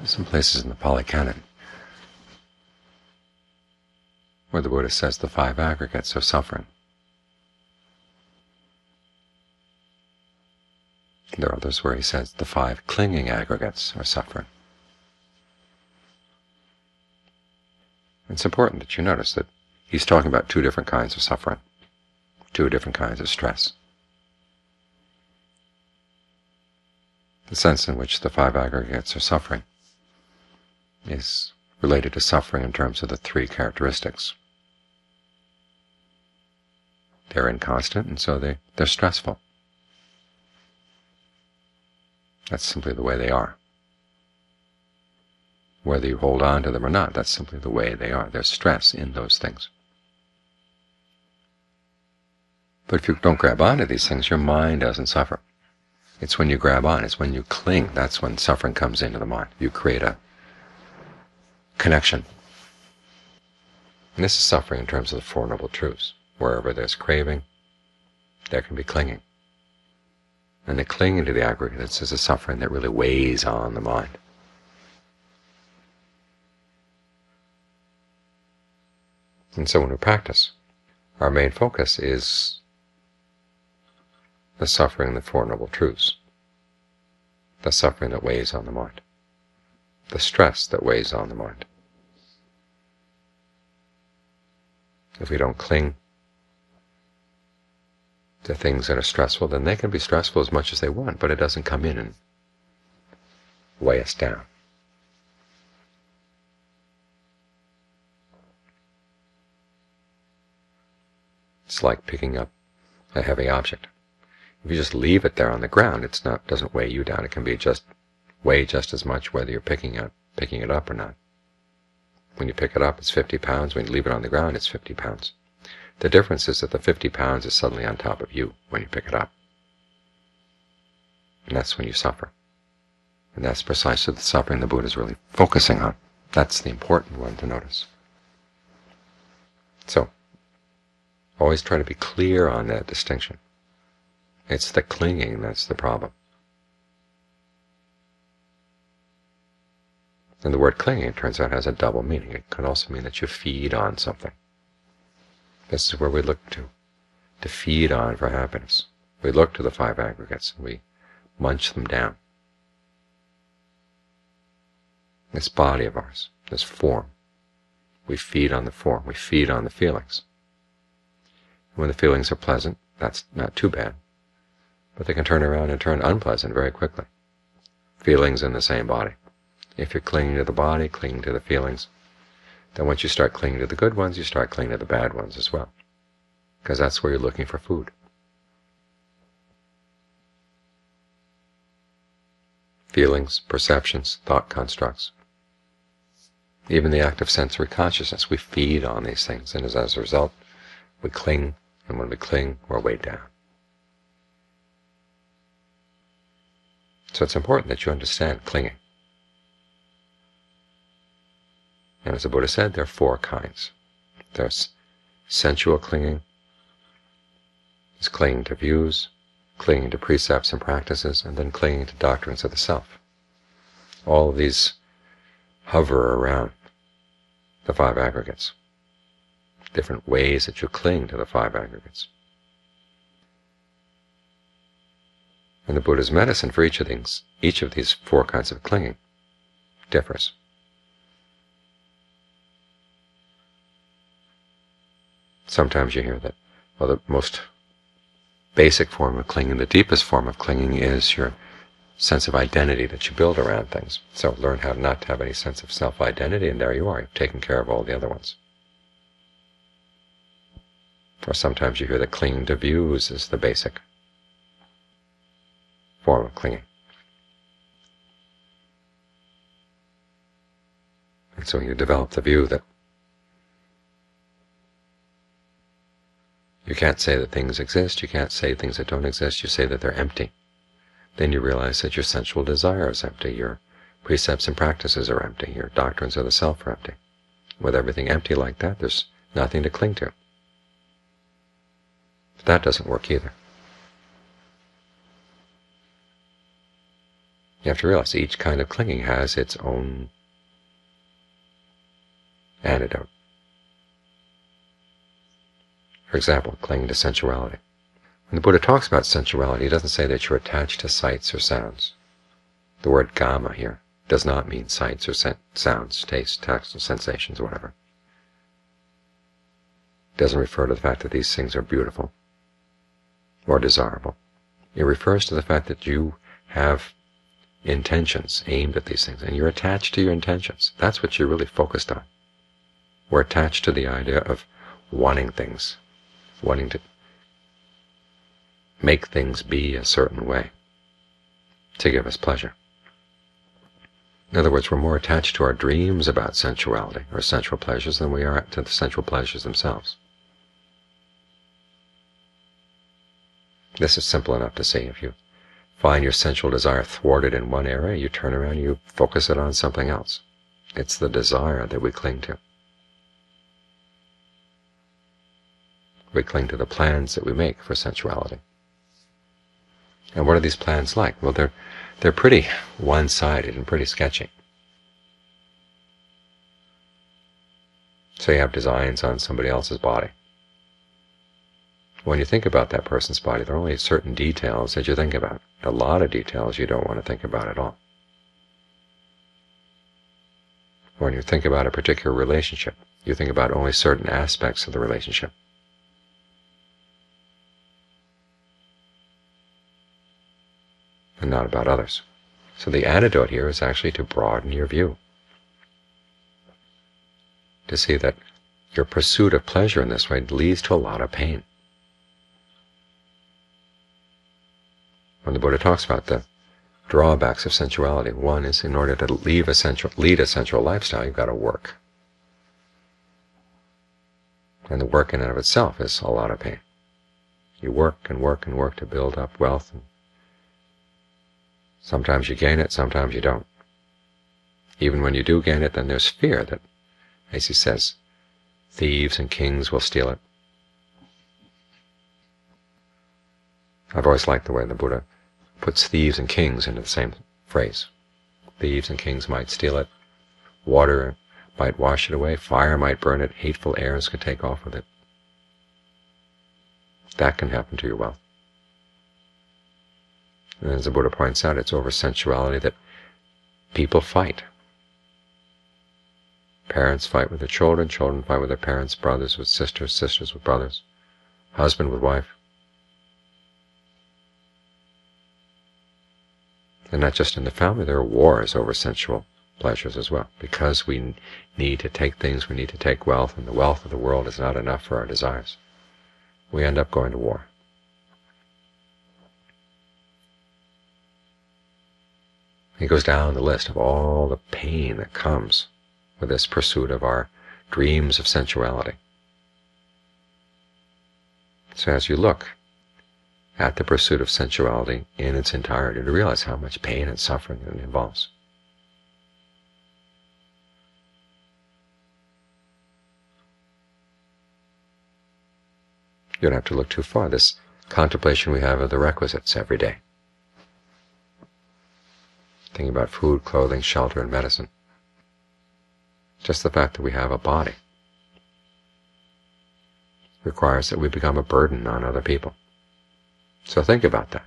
some places in the Pali Canon where the Buddha says the five aggregates of suffering. There are others where he says the five clinging aggregates are suffering. It's important that you notice that he's talking about two different kinds of suffering, two different kinds of stress. The sense in which the five aggregates are suffering is related to suffering in terms of the three characteristics. They're inconstant, and so they're stressful. That's simply the way they are. Whether you hold on to them or not, that's simply the way they are. There's stress in those things. But if you don't grab onto these things, your mind doesn't suffer. It's when you grab on, it's when you cling, that's when suffering comes into the mind. You create a connection. And this is suffering in terms of the Four Noble Truths. Wherever there's craving, there can be clinging. And the clinging to the aggregates is a suffering that really weighs on the mind. And so when we practice, our main focus is the suffering in the Four Noble Truths, the suffering that weighs on the mind, the stress that weighs on the mind. If we don't cling to things that are stressful, then they can be stressful as much as they want, but it doesn't come in and weigh us down. It's like picking up a heavy object. If you just leave it there on the ground, doesn't weigh you down. It can be weigh just as much whether you're picking it up or not. When you pick it up, it's 50 pounds. When you leave it on the ground, it's 50 pounds. The difference is that the 50 pounds is suddenly on top of you when you pick it up. And that's when you suffer. And that's precisely the suffering the Buddha is really focusing on. That's the important one to notice. So, always try to be clear on that distinction. It's the clinging that's the problem. And the word clinging, it turns out, has a double meaning. It could also mean that you feed on something. This is where we look to feed on for happiness. We look to the five aggregates and we munch them down. This body of ours, this form, we feed on the form, we feed on the feelings. When the feelings are pleasant, that's not too bad, but they can turn around and turn unpleasant very quickly. Feelings in the same body. If you're clinging to the body, clinging to the feelings, then once you start clinging to the good ones, you start clinging to the bad ones as well, because that's where you're looking for food. Feelings, perceptions, thought constructs. Even the act of sensory consciousness, we feed on these things, and as a result, we cling, and when we cling, we're weighed down. So it's important that you understand clinging. And as the Buddha said, there are four kinds. There's sensual clinging, there's clinging to views, clinging to precepts and practices, and then clinging to doctrines of the self. All of these hover around the five aggregates, different ways that you cling to the five aggregates. And the Buddha's medicine for each of these four kinds of clinging differs. Sometimes you hear that, well, the most basic form of clinging, the deepest form of clinging is your sense of identity that you build around things. So learn how not to have any sense of self-identity, and there you are. You've taken care of all the other ones. Or sometimes you hear that clinging to views is the basic form of clinging. And so you develop the view that you can't say that things exist, you can't say things that don't exist, you say that they're empty. Then you realize that your sensual desire is empty, your precepts and practices are empty, your doctrines of the self are empty. With everything empty like that, there's nothing to cling to. But that doesn't work either. You have to realize each kind of clinging has its own antidote. For example, clinging to sensuality. When the Buddha talks about sensuality, he doesn't say that you're attached to sights or sounds. The word kama here does not mean sights or sounds, taste, tactile sensations, whatever. It doesn't refer to the fact that these things are beautiful or desirable. It refers to the fact that you have intentions aimed at these things, and you're attached to your intentions. That's what you're really focused on. We're attached to the idea of wanting things, wanting to make things be a certain way to give us pleasure. In other words, we're more attached to our dreams about sensuality or sensual pleasures than we are to the sensual pleasures themselves. This is simple enough to see. If you find your sensual desire thwarted in one area, you turn around and you focus it on something else. It's the desire that we cling to. We cling to the plans that we make for sensuality. And what are these plans like? Well, they're pretty one-sided and pretty sketchy. So you have designs on somebody else's body. When you think about that person's body, there are only certain details that you think about. A lot of details you don't want to think about at all. When you think about a particular relationship, you think about only certain aspects of the relationship. And not about others. So the antidote here is actually to broaden your view. To see that your pursuit of pleasure in this way leads to a lot of pain. When the Buddha talks about the drawbacks of sensuality, one is in order to lead a sensual lifestyle, you've got to work. And the work in and of itself is a lot of pain. You work and work and work to build up wealth, and sometimes you gain it, sometimes you don't. Even when you do gain it, then there's fear that, as he says, thieves and kings will steal it. I've always liked the way the Buddha puts thieves and kings into the same phrase. Thieves and kings might steal it, water might wash it away, fire might burn it, hateful airs could take off with it. That can happen to your wealth. And as the Buddha points out, it's over sensuality that people fight. Parents fight with their children, children fight with their parents, brothers with sisters, sisters with brothers, husband with wife. And not just in the family, there are wars over sensual pleasures as well. Because we need to take things, we need to take wealth, and the wealth of the world is not enough for our desires. We end up going to war. He goes down the list of all the pain that comes with this pursuit of our dreams of sensuality. So as you look at the pursuit of sensuality in its entirety, to realize how much pain and suffering it involves. You don't have to look too far. This contemplation we have of the requisites every day. Thinking about food, clothing, shelter, and medicine. Just the fact that we have a body requires that we become a burden on other people. So think about that.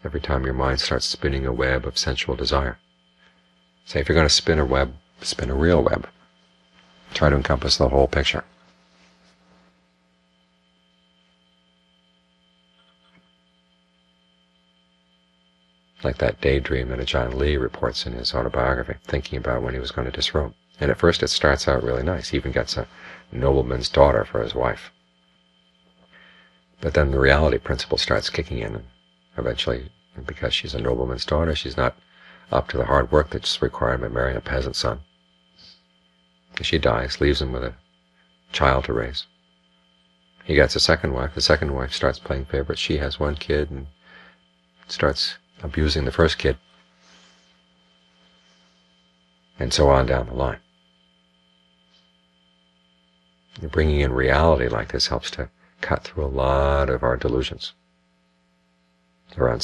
Every time your mind starts spinning a web of sensual desire. Say if you're going to spin a web, spin a real web. Try to encompass the whole picture. Like that daydream that Ajahn Lee reports in his autobiography, thinking about when he was going to disrobe. And at first it starts out really nice. He even gets a nobleman's daughter for his wife. But then the reality principle starts kicking in, and eventually, because she's a nobleman's daughter, she's not up to the hard work that's required by marrying a peasant son. She dies, leaves him with a child to raise. He gets a second wife. The second wife starts playing favorites. She has one kid and starts abusing the first kid. And so on down the line. Bringing in reality like this helps to cut through a lot of our delusions around